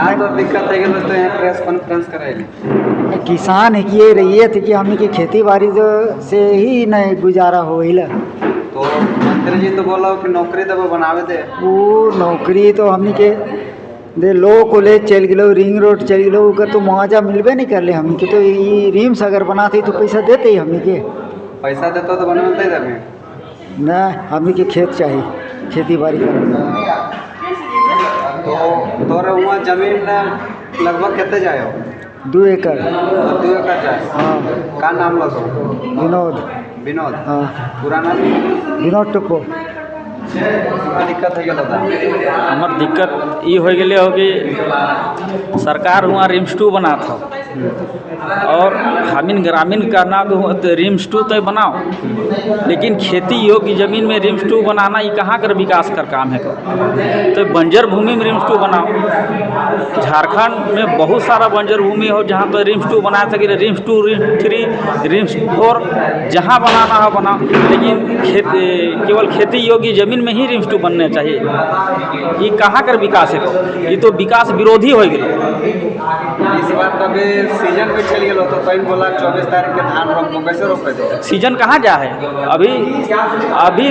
का तो दिक्कत है कि दोस्तों यहाँ प्रेस कॉन्फ्रेंस कराइले किसान है कि रही थे कि हमने की खेती बाड़ी से ही नहीं गुजारा होइला। तो मंत्री जी तो बोला कि नौकरी तो वो बनावे दे। वो नौकरी तो हमने के दे लो कॉलेज चल गलो, रिंग रोड चल गलो, ओकर तो मुआवजा मिलबे नहीं करले। हमने के तो ये रिम्स अगर बनाते तो पैसा देते ही हमने के। पैसा देता तो बनवाते ही तभी ना, हमने के खेत चाहिए खेती बाड़ी करना। तो तोरे वहाँ जमीन लगभग कितने जाए हो? 2 एकड़। 2 एकड़ जाए। हाँ। का नाम लो तो? विनोद। विनोद। हाँ। पूरा नाम? विनोद टप्पो। दिक्कत है दादा? हमार दिक्कत ये हो गए हो कि सरकार वहाँ रिम्स 2 बना था और हमीन ग्रामीण करना तो रिम्स 2 तो बनाओ, लेकिन खेती योग्य ज़मीन में रिम्स 2 बनाना ये कहाँ कर विकास कर काम है तो बंजर भूमि में रिम्स 2 बनाओ। झारखंड में बहुत सारा बंजर भूमि हो जहाँ पर रिम्स 2 बना सके, रिम्स 2, रिम्स 3, रिम्स 4 जहाँ बनाना हो बनाओ, लेकिन केवल खेती योग्य ज़मीन में ही रिम्स 2 बनने चाहिए। ये कहाँ कर विकास है? ये तो विकास विरोधी हो गया। इस बार कभी सीजन भी चल गया तो कहीं बोला 24 तारीख के धान रोपो, कैसे रोपे थे? सीजन कहाँ जा है? अभी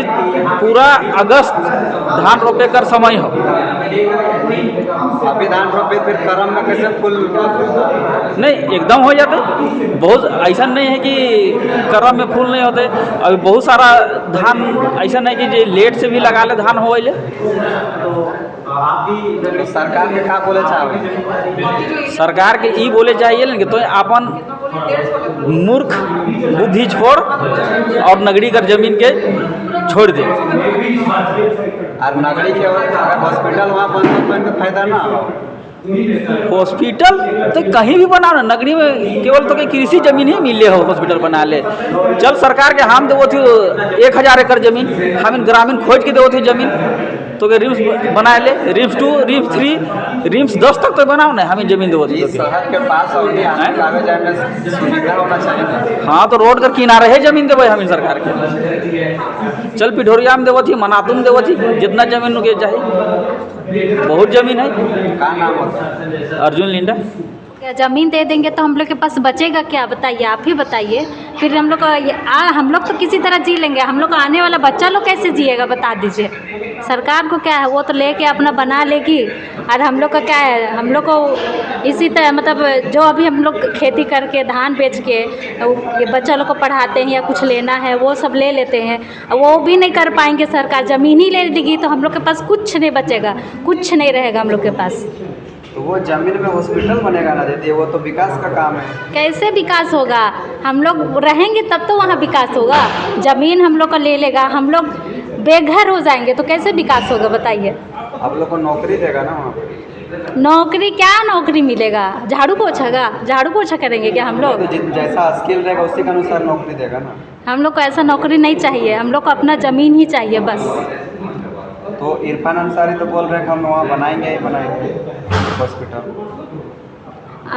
पूरा अगस्त धान रोपे कर समय हो। अभी धान रोपे फिर करम में कैसे फूल? नहीं, एकदम हो जाते। बहुत ऐसा नहीं है कि करम में फूल नहीं होते। अभी बहुत सारा धान ऐसा नहीं कि जो लेट से भी लगा ले धान हो ले। तो सरकार के का बोले चाहे? सरकार के ई बोले चाहिए ना कि तो अपन मूर्ख बुद्धि छोड़ और नगरी कर जमीन के छोड़ दे। और नगरी के हॉस्पिटल वहाँ बन तो फायदा ना हो। हॉस्पिटल तो कहीं भी बना ना, नगरी में केवल तो कृषि जमीन ही मिले हो हॉस्पिटल बना ले। चल सरकार के हम देवो थी 1000 एकड़ जमीन, हम ग्रामीण खोज के देवो थी जमीन तो रिम्स बना ले। रिम्स 2, रिम्स 3, रिम्स 10 तक तो बनाओ ना, हमें जमीन देवो थी। शहर के पास होगी, आगे जाने में सुविधा होना चाहिए। हाँ, तो रोड कर किनारे है जमीन देवे हमें सरकार के। चल पिठोरिया में देवो थी, मनातुम देवो थी, जितना जमीन के चाहिए बहुत जमीन है। का नाम होता है? अर्जुन लिंडा। ज़मीन दे देंगे तो हम लोग के पास बचेगा क्या? बताइए, आप ही बताइए। फिर हम लोग तो किसी तरह जी लेंगे, हम लोग का आने वाला बच्चा लोग कैसे जिएगा बता दीजिए। सरकार को क्या है, वो तो लेके अपना बना लेगी, और हम लोग का क्या है? हम लोग को इसी तरह मतलब जो अभी हम लोग खेती करके धान बेच के ये बच्चा लोग को पढ़ाते हैं या कुछ लेना है वो सब ले लेते हैं, वो भी नहीं कर पाएंगे। सरकार ज़मीन ही ले लेगी तो हम लोग के पास कुछ नहीं बचेगा, कुछ नहीं रहेगा हम लोग के पास। तो वो जमीन में हॉस्पिटल बनेगा ना देती है, वो तो विकास का काम है। कैसे विकास होगा? हम लोग रहेंगे तब तो वहाँ विकास होगा। ज़मीन हम लोग का ले लेगा, हम लोग बेघर हो जाएंगे तो कैसे विकास होगा बताइए। आप लोग को नौकरी देगा ना वहाँ पे? नौकरी क्या नौकरी मिलेगा? झाड़ू पोछागा? झाड़ू पोछा करेंगे क्या हम लोग? तो जैसा स्किल रहेगा उसी के अनुसार नौकरी देगा ना। हम लोग को ऐसा नौकरी नहीं चाहिए, हम लोग को अपना ज़मीन ही चाहिए बस। तो इरफान अंसारी तो बोल रहे हैं कि हम वहाँ बनाएंगे ही बनाएंगे हॉस्पिटल।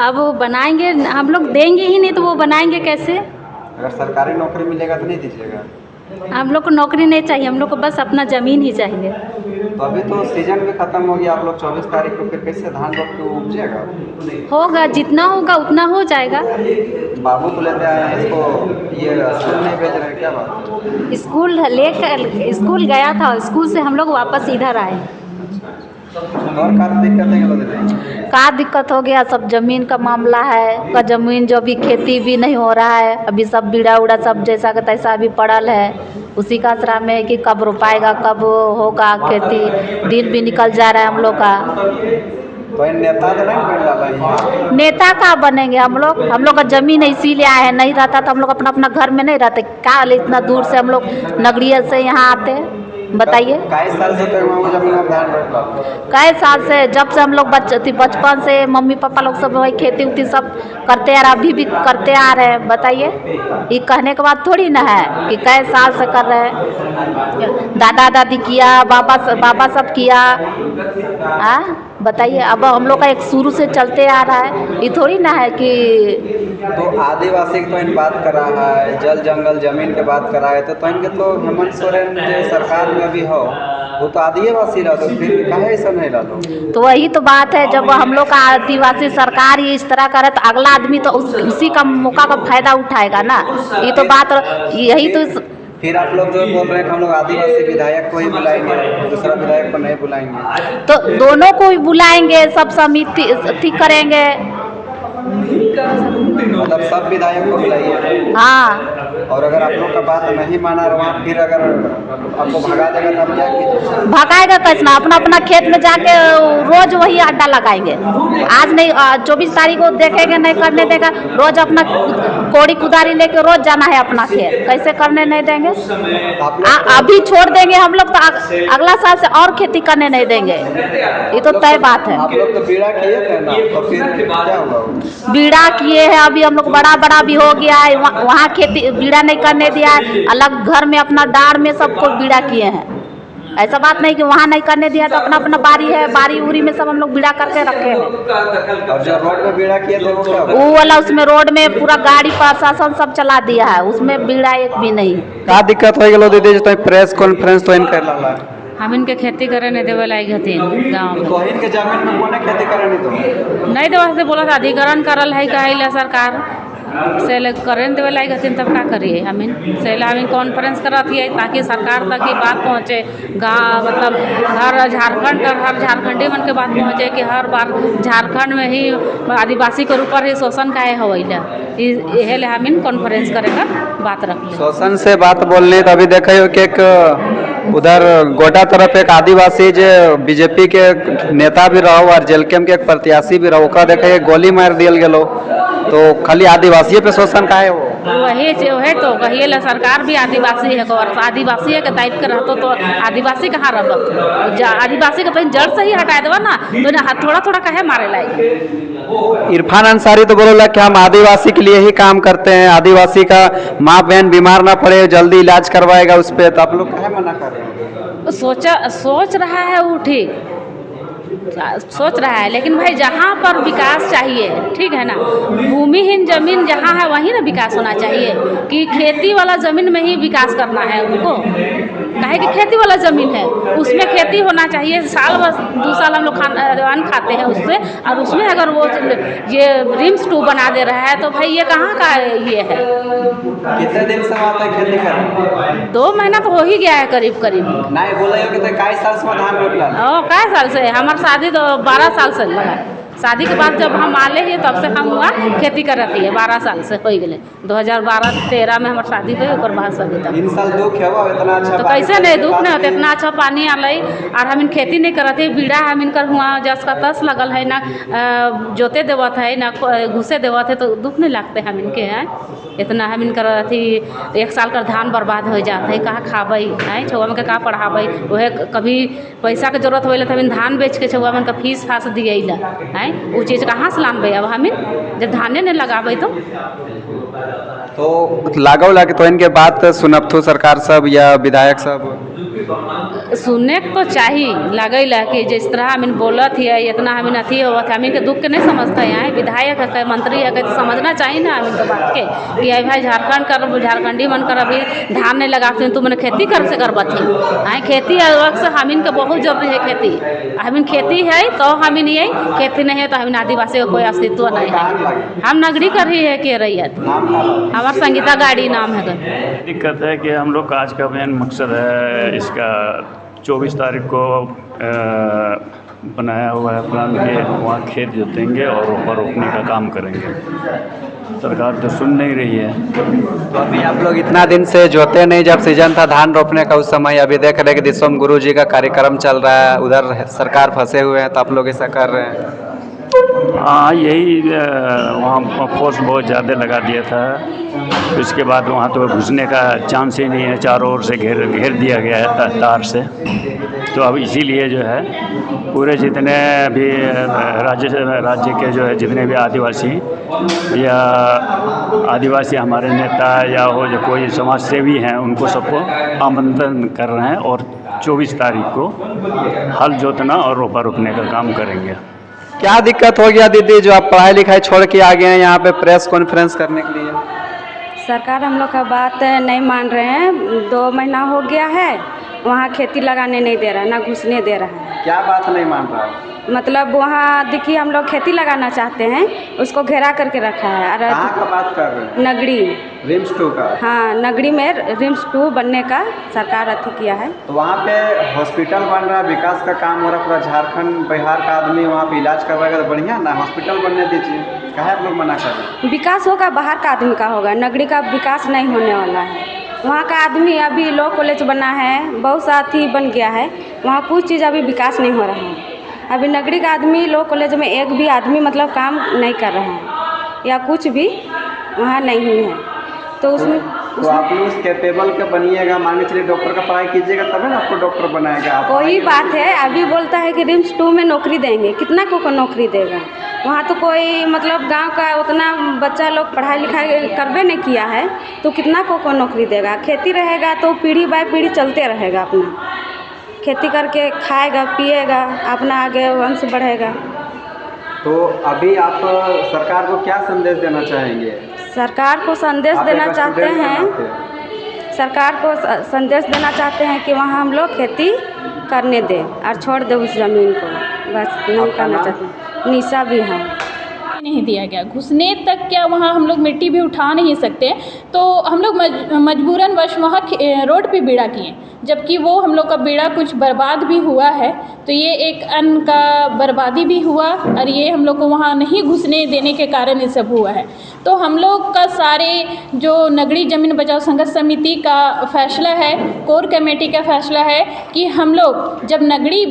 अब वो बनाएंगे, हम लोग देंगे ही नहीं तो वो बनाएंगे कैसे? अगर सरकारी नौकरी मिलेगा तो नहीं दीजिएगा? हम लोग को नौकरी नहीं चाहिए, हम लोग को बस अपना ज़मीन ही चाहिए। तो अभी तो सीजन भी खत्म हो गया, आप लोग 24 तारीख को फिर कैसे धान रोप के उपजेगा? होगा, जितना होगा उतना हो जाएगा। बाबू तो लेते आए हैं इसको, ये स्कूल नहीं भेज रहे क्या बात? स्कूल गया था, स्कूल से हम लोग वापस इधर आए। और का दिक्कत है? का दिक्कत हो गया, सब ज़मीन का मामला है। का ज़मीन जो भी खेती भी नहीं हो रहा है, अभी सब बीड़ा उड़ा सब जैसा का तैसा अभी पड़ल है। उसी का आसरा में है कि कब रोपाएगा, कब होगा खेती। दिन भी निकल जा रहा है हम लोग का। तो नेता तो नहीं बन रहा है? नेता का बनेंगे हम लोग का ज़मीन है इसीलिए आए हैं। नहीं रहता तो हम लोग अपना अपना घर में नहीं रहते क्या? इतना दूर से हम लोग नगरीय से यहाँ आते हैं, बताइए। कई साल से तो जमीन में धान रोप रहा? कई साल से, जब से हम लोग बचपन से मम्मी पापा लोग सब वही खेती उती सब करते आ रहे, अभी भी करते आ रहे हैं। बताइए, ये कहने के बाद थोड़ी ना है कि कई साल से कर रहे हैं। दादा दादी किया, बाबा सब किया। बताइए, अब हम लोग का एक शुरू से चलते आ रहा है, ये थोड़ी ना है कि। तो आदिवासी तो इन बात कर रहा है, जल जंगल जमीन के बात कर रहा है, तो इनके तो हेमंत सोरेन जो सरकार में भी हो वो तो आदिवासी रहा, तो फिर काहे ऐसा नहीं रहा? तो वही तो बात है, जब हम लोग का आदिवासी सरकार ही इस तरह करे तो अगला आदमी तो उसी का मौका का फायदा उठाएगा ना। ये तो बात, यही तो फिर आप लोग जो बोल रहे हैं कि हम लोग आदिवासी विधायक को ही बुलाएंगे, दूसरा विधायक को नहीं बुलाएंगे, तो दोनों को ही बुलाएंगे, सब समिति ठीक करेंगे। मतलब सब विधायक को बुलाइए। हाँ, और अगर आप लोग का बात नहीं माना रहा, फिर अगर आपको भगा देगा तो आप क्या कीजिए? भगाएगा कैसे ना, अपना अपना खेत में जाके रोज वही अड्डा लगाएंगे। आज नहीं 24 तारीख को देखेंगे, नहीं करने देगा, रोज अपना कोड़ी कुदारी लेके रोज जाना है अपना खेत, कैसे करने नहीं देंगे? अभी छोड़ देंगे हम लोग तो अगला साल से और खेती करने नहीं देंगे, ये तो तय बात है। आप लोग तो बीड़ा किए थे ना, तो फिर क्या हुआ? बीड़ा किए हैं, अभी हम लोग बड़ा बड़ा भी हो गया है, वहाँ खेती बीड़ा नहीं करने दिया है, अलग घर में अपना डार में सबको बीड़ा किए हैं। ऐसा बात नहीं कि वहाँ नहीं करने दिया, तो अपना अपना बारी है, बारी उरी में सब हम लोग बीड़ा करके रखे हैं। और जो रोड में बीड़ा किए थे वो क्या हुआ? वो वाला उसमें रोड में पूरा गाड़ी प्रशासन सब चला दिया है, उसमें बीड़ा एक भी नहीं। का दिक्कत हो गया दीदी, जो प्रेस कॉन्फ्रेंस तो इनकर लाला हम इनके खेती करे नहीं देवे लायक हथिन गाँव में। तो इनके जमीन में कोने खेती करे नहीं दो? नहीं देवा से बोला था अधिकरण करल है कहे सरकार से करे नहीं देवे लायक हथिन, तब क्या करिए? हमीन से हमीन कॉन्फ्रेंस करती है ताकि सरकार तक की बात पहुँचे, गाँव मतलब हर झारखंड का हर झारखंडी मन के बात पहुँचे कि हर बार झारखंड में ही आदिवासी के ऊपर ही शोषण काहे होइला, यही हमीन कॉन्फ्रेंस करेगा बात रख ले। शोषण से बात बोलने तो अभी देखा हो कि एक उधर गोटा तरफ एक आदिवासी जो बीजेपी के नेता भी रहो और जेलकेम के एक प्रत्याशी भी रहो, ओकरा देखे गोली मार दियल गेलो, तो खाली आदिवासी पे शोषण का है वो? वही है तो कहिए ला सरकार भी आदिवासी है, और आदिवासी के दायित्व के रहते तो आदिवासी कहाँ रह, आदिवासी के पहले जड़ से ही हटा देवा ना, तो थोड़ा थोड़ा कहे मारे लायक। इरफान अंसारी तो बोला कि हम आदिवासी के लिए ही काम करते हैं, आदिवासी का माँ बहन बीमार ना पड़े जल्दी इलाज करवाएगा उस पर, तो आप लोग काहे मना कर रहे हैं? सोच रहा है वो ठीक सोच रहा है, लेकिन भाई जहाँ पर विकास चाहिए, ठीक है ना, भूमिहीन जमीन जहाँ है वहीं ना विकास होना चाहिए, कि खेती वाला जमीन में ही विकास करना है उनको, काहे कि खेती वाला ज़मीन है उसमें खेती होना चाहिए। साल बस 2 साल हम लोग अन्न खाते हैं उससे, और उसमें अगर वो ये रिम्स 2 बना दे रहा है तो भाई ये कहाँ का ये है। कितने दिन से वहाँ तक खेती कर रहे हैं? 2 महीना तो हो ही गया है करीब करीब। नहीं बोला कि तो कई साल से धान रोपला? कई साल से, हमारे शादी तो 12 साल से लगा। शादी के बाद जब हम आले ही तब से हम हुआ खेती कर रही है, 12 साल से हो गए। 2012-13 में हमारे शादी हुई, और बाद से अभी तक 3 साल दुख है वो इतना अच्छा, तो कैसे नहीं दुख नहीं होते, इतना अच्छा पानी आलई और हम खेती नहीं करते। बीड़ा हम इनकर हुआ जस का तस लगल है ना, जोते देवत है ना घुसे देवत है, तो दुख नहीं लगते हम इनके हैं। इतना हम इनकर अथी 1 साल का धान बर्बाद हो जाते है, कहाँ खाबई है, छुआ में कहाँ पढ़ाबई, वह कभी पैसा के जरूरत हो तो हम धान बेच के छुआ में का फीस फास दिए है, वो चीज़ कहाँ से लानबे अब हम जब धाने नहीं लगाबे तो लागो लगे तो इनके बात सुनबथु सरकार सब या विधायक सब सुनने तो चाहिए, लगे ला कि जिस तरह हम बोलत है इतना हम अथी होवत है, हम इनके दुख के नहीं समझते हैं। विधायक है, मंत्री है, तो समझना चाहिए ना हम इनके बात के कि भाई झारखंड कर झारखंडी मन कर अभी धान नहीं लगाते तुम मैंने खेती कर से करबथी है, खेती अलग से हम इनके बहुत जरूरी है। खेती हम खेती है तो हम ये खेती नहीं है तो हम आदिवासी का कोई अस्तित्व नहीं है। हम नगरी कर ही है के रैयत, हमारा संगीता गाड़ी नाम है। दिक्कत है कि हम लोग का आज का मेन मकसद है इसका 24 तारीख को बनाया हुआ है प्लान के वहाँ खेत जोतेंगे और रोपा रोपने का काम करेंगे। सरकार तो सुन नहीं रही है। तो अभी आप लोग इतना दिन से जोते नहीं, जब सीजन था धान रोपने का उस समय, अभी देख रहे कि दिसोम गुरु जी का कार्यक्रम चल रहा है, उधर सरकार फंसे हुए हैं, तो आप लोग ऐसा कर रहे हैं? हाँ, यही वहाँ फोर्स बहुत ज़्यादा लगा दिया था, उसके बाद वहाँ तो घुसने का चांस ही नहीं है, चारों ओर से घेर दिया गया है तार से। तो अब इसीलिए जो है पूरे जितने भी राज्य के जो है जितने भी आदिवासी या आदिवासी हमारे नेता या हो जो कोई समाज सेवी हैं, उनको सबको आमंत्रण कर रहे हैं और 24 तारीख को हल जोतना और रोपा रोपने का काम करेंगे। क्या दिक्कत हो गया दीदी जो आप पढ़ाई लिखाई छोड़ के आ गए हैं यहाँ पे प्रेस कॉन्फ्रेंस करने के लिए? सरकार हम लोग का बात नहीं मान रहे हैं, 2 महीना हो गया है वहाँ खेती लगाने नहीं दे रहा है, ना घुसने दे रहा है। क्या बात नहीं मान रहा है? मतलब वहाँ देखिए हम लोग खेती लगाना चाहते हैं, उसको घेरा करके रखा है। कहाँ का बात कर रहे हैं? नगरी रिम्स 2 का? हाँ, नगरी में रिम्स 2 बनने का सरकार अथी किया है। तो वहाँ पे हॉस्पिटल बन रहा है, विकास का काम हो रहा है, पूरा झारखंड बिहार का आदमी वहाँ पे इलाज करवाएगा तो बढ़िया ना, हॉस्पिटल बनने दीजिए। काहे आप लोग मना कर रहे हैं? विकास होगा बाहर का आदमी का होगा, नगरी का विकास नहीं होने वाला है। वहाँ का आदमी अभी लॉ कॉलेज बना है, बहुत सा अथी बन गया है, वहाँ कुछ चीज़ अभी विकास नहीं हो रहा है। अभी नगरी का आदमी लॉ कॉलेज में एक भी आदमी मतलब काम नहीं कर रहा है या कुछ भी वहाँ नहीं है। तो उसमें तो आप लोग कैपेबल के बनिएगा, मान के चलिए डॉक्टर का पढ़ाई कीजिएगा तभी ना आपको डॉक्टर बनाएगा। आप कोई बात है, अभी बोलता है कि रिम्स 2 में नौकरी देंगे, कितना को नौकरी देगा? वहाँ तो कोई मतलब गांव का उतना बच्चा लोग पढ़ाई लिखाई करबे नहीं किया है, तो कितना को नौकरी देगा? खेती रहेगा तो पीढ़ी बाय पीढ़ी चलते रहेगा, अपना खेती करके खाएगा पिएगा, अपना आगे वंश बढ़ेगा। तो अभी आप सरकार को क्या संदेश देना चाहेंगे? सरकार को संदेश देना चाहते हैं, सरकार को संदेश देना चाहते हैं कि वहाँ हम लोग खेती करने दें और छोड़ दें उस ज़मीन को, बस नहीं करना चाहते। निशा भी है। नहीं दिया गया, घुसने तक क्या वहाँ हम लोग मिट्टी भी उठा नहीं सकते, तो हम लोग मजबूरन वश वहाँ रोड पे बेड़ा किए, जबकि वो हम लोग का बेड़ा कुछ बर्बाद भी हुआ है। तो ये एक अन्न का बर्बादी भी हुआ और ये हम लोग को वहाँ नहीं घुसने देने के कारण ये सब हुआ है। तो हम लोग का सारे जो नगरी ज़मीन बचाओ संघर्ष समिति का फैसला है, कोर कमेटी का फैसला है कि हम लोग जब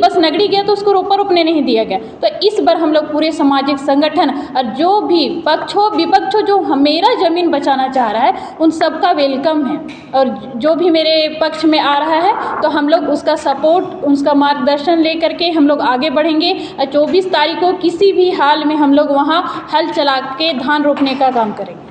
बस नगरी गया तो उसको रोपा रोपने नहीं दिया गया। तो इस बार हम लोग पूरे सामाजिक संगठन और जो भी पक्ष हो विपक्ष हो जो मेरा ज़मीन बचाना चाह रहा है उन सबका वेलकम है, और जो भी मेरे पक्ष में आ रहा है तो हम लोग उसका सपोर्ट, उसका मार्गदर्शन ले करके हम लोग आगे बढ़ेंगे। और 24 तारीख को किसी भी हाल में हम लोग वहाँ हल चला के धान रोपने का काम करेंगे।